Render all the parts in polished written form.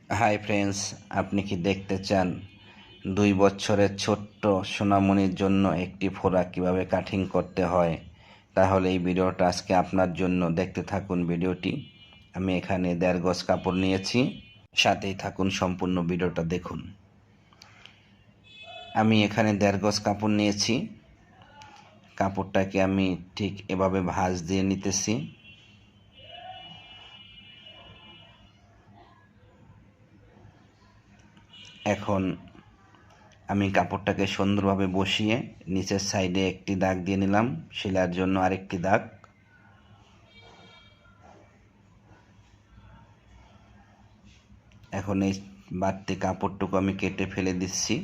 Hi friends, আপনি কি দেখতে চান 2 বছরের ছোট্ট সোনামণির জন্য একটি ফোড়া কিভাবে কাটিং করতে হয়? তাহলে এই ভিডিওটা আজকে আপনার জন্য। দেখতে থাকুন ভিডিওটি। আমি এখানে 1.5 গজ কাপড় নিয়েছি, সাথেই থাকুন, সম্পূর্ণ ভিডিওটা দেখুন। আমি এখানে 1.5 গজ কাপড় নিয়েছি। কাপড়টাকে আমি ঠিক এভাবে ভাঁজ দিয়ে নিতেছি। এখন আমি কাপড়টাকে সুন্দরভাবে বসিয়ে নিচের সাইডে একটি দাগ দিয়ে নিলাম, সেলাইয়ের জন্য আরেকটি দাগ। এখন এই বাড়তি কাপড়টুকু আমি কেটে ফেলে দিচ্ছি।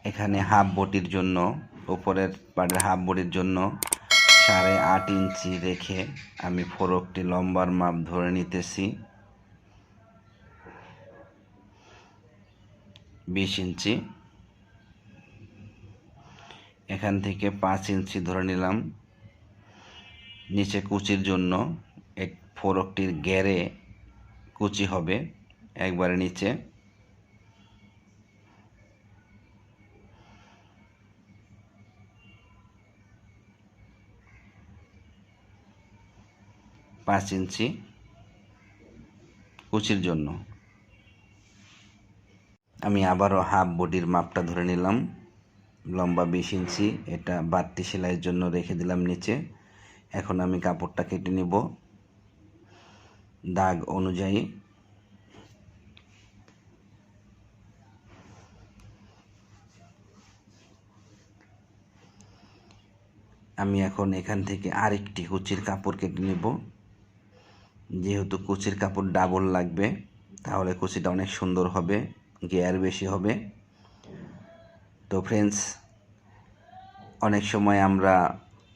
এখানে হাফ বডির জন্য, উপরের পাড়ের হাফ বডির জন্য 8.5 ইঞ্চি রেখে আমি ফরকটি লম্বার মাপ ধরে নিতেছি 20 ইঞ্চি। এখান থেকে 5 ইঞ্চি ধরে নিলাম নিচে কুচির জন্য। এই ফরকটির ঘেরে কুচি হবে একবারে নিচে। পাঁচ ইঞ্চি কুচির জন্য। আমি আবারও হাফ বডির মাপটা ধরে নিলাম, লম্বা 20 ইঞ্চি। এটা বাড়তি সেলাইয়ের জন্য রেখে দিলাম নিচে। এখন আমি কাপড়টা কেটে নিব দাগ অনুযায়ী। আমি এখন এখান থেকে আরেকটি কুচির কাপড় কেটে নিব। যেহেতু কুচির কাপড় ডাবল লাগবে, তাহলে কুচিটা অনেক সুন্দর হবে, গেয়ার বেশি হবে। তো ফ্রেন্ডস, অনেক সময় আমরা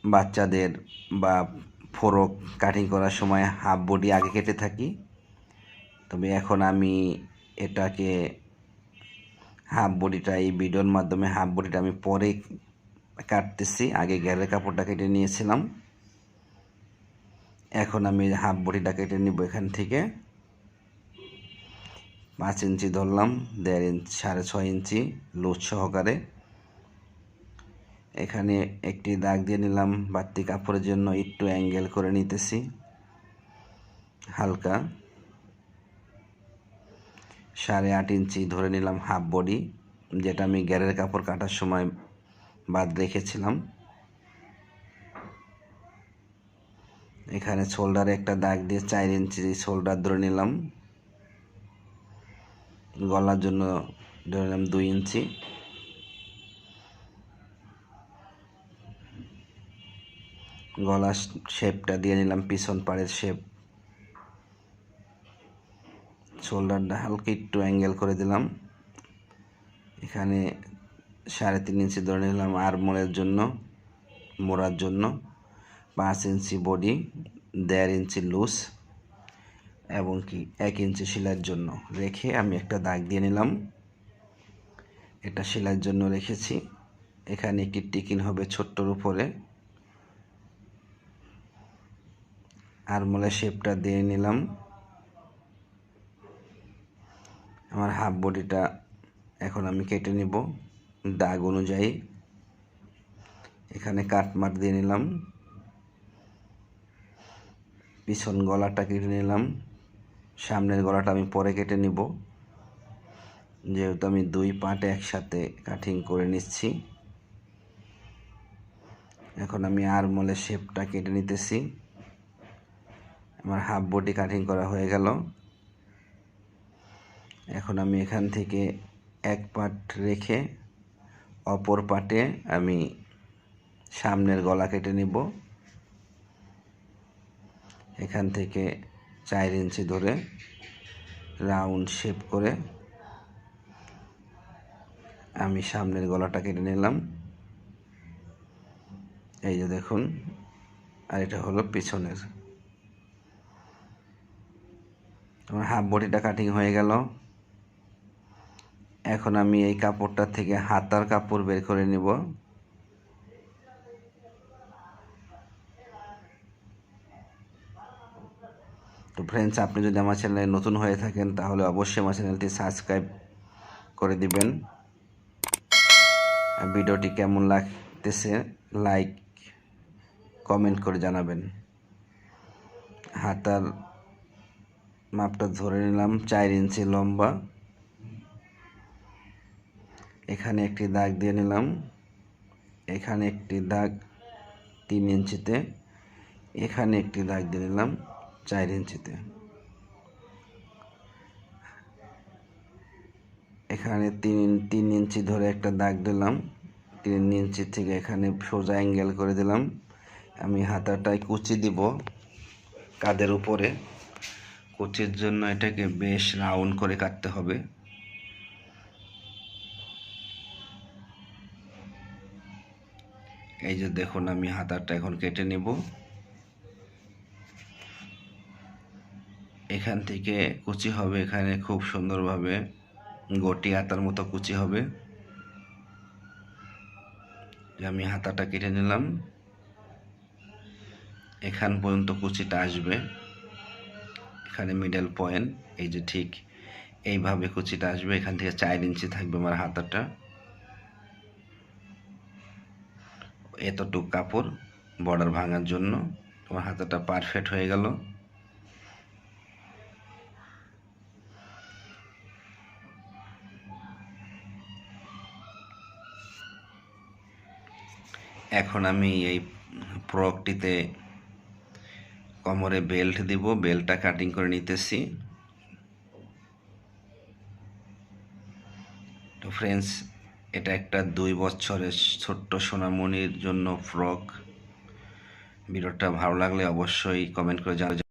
বাচ্চাদের বা ফ্রক কাটিং করার সময় হাফ বডি আগে কেটে থাকি। তবে এখন আমি এটাকে হাফ বডিটা, এই ভিডিওর মাধ্যমে হাফ বডিটা আমি পরে কাটতেছি। আগে ঘেরের কাপড়টা কেটে নিয়েছিলাম। এখন আমি হাফ বডিটা কেটে নিব। এখান থেকে 5 ইঞ্চি ধরলাম, 1.5 ইঞ্চি, 6.5 ইঞ্চি লুজ সহকারে। এখানে একটি দাগ দিয়ে নিলাম বাড়তি কাপড়ের জন্য, একটু অ্যাঙ্গেল করে নিতেছি হালকা। 8.5 ইঞ্চি ধরে নিলাম হাফ বডি, যেটা আমি ঘেরের কাপড় কাটার সময় বাদ রেখেছিলাম। এখানে শোল্ডারে একটা দাগ দিয়ে 4 ইঞ্চি শোল্ডার ধরে নিলাম। গলার জন্য ধরে নিলাম 2 ইঞ্চি। গলার শেপটা দিয়ে নিলাম পিছন পাড়ের শেপ। শোল্ডারটা হালকা একটু অ্যাঙ্গেল করে দিলাম। এখানে 3.5 ইঞ্চি ধরে নিলাম আর্মহোলের জন্য, মোড়ার জন্য। 5 ইঞ্চি বডি, 1.5 ইঞ্চি লুজ এবং কি 1 ইঞ্চি সেলাইয়ের জন্য রেখে আমি একটা দাগ দিয়ে নিলাম। এটা সেলাইয়ের জন্য রেখেছি। এখানে একটি টিকিন হবে ছোট্টর উপরে। আর্মহোলের শেপটা দিয়ে নিলাম। আমার হাফ বডিটা এখন আমি কেটে নিব দাগ অনুযায়ী। এখানে কাট মার্ক দিয়ে নিলাম। পিছন গলাটা কেটে নিলাম। সামনের গলাটা আমি পরে কেটে নিব, যেহেতু আমি 2 পার্ট একসাথে কাটিং করে নিচ্ছি। এখন আমি আর্মহোলের শেপটা কেটে নিতেছি। আমার হাফ বডি কাটিং করা হয়ে গেল। এখন আমি এখান থেকে এক পার্ট রেখে অপর পার্টে আমি সামনের গলা কেটে নিব। এখান থেকে 4 ইঞ্চি ধরে রাউন্ড শেপ করে আমি সামনের গলাটা কেটে নিলাম। এই যে দেখুন, আর এটা হলো পিছনের। আমার হাফ বডিটা কাটিং হয়ে গেল। এখন আমি এই কাপড়টা থেকে হাতার কাপড় বের করে নিব। তো ফ্রেন্ডস, আপনি যদি আমার চ্যানেলে নতুন হয়ে থাকেন তাহলে অবশ্যই আমার চ্যানেলটি সাবস্ক্রাইব করে দিবেন। ভিডিওটি কেমন লাগতেছে লাইক কমেন্ট করে জানাবেন। হাতার মাপটা ধরে নিলাম 4 ইঞ্চি লম্বা। এখানে একটি দাগ দিয়ে নিলাম, এখানে একটি দাগ 3 ইঞ্চিতে, এখানে একটি দাগ দিয়ে নিলাম 4 ইঞ্চিতে। এখানে তিন ইঞ্চি ধরে একটা দাগ দিলাম, 3 ইঞ্চি থেকে এখানে সোজা অ্যাঙ্গেল করে দিলাম। আমি হাতাটায় কুচি দিব কাঁধের উপরে। কুচির জন্য এটাকে বেশ রাউন্ড করে কাটতে হবে। এই যে দেখুন, আমি হাতাটা এখন কেটে নেব। এখান থেকে কুচি হবে, এখানে খুব সুন্দরভাবে গটি হাতার মতো কুচি হবে। আমি হাতাটা কেটে নিলাম, এখান পর্যন্ত কুচিটা আসবে, এখানে মিডল পয়েন্ট। এই যে ঠিক এইভাবে কুচিটা আসবে, এখান থেকে 4 ইঞ্চি থাকবে আমার হাতাটা। এতটুকু কাপড় বর্ডার ভাঙার জন্য আমার হাতাটা পারফেক্ট হয়ে গেল। এখন আমি এই ফ্রকটিতে কোমরে বেল্ট দিব, বেল্টটা কাটিং করে নিতেছি। তো ফ্রেন্ডস, এটা একটা 2 বছরের ছোট্ট সোনামণির জন্য ফ্রক। ভিডিওটা ভালো লাগলে অবশ্যই কমেন্ট করে জানাবেন।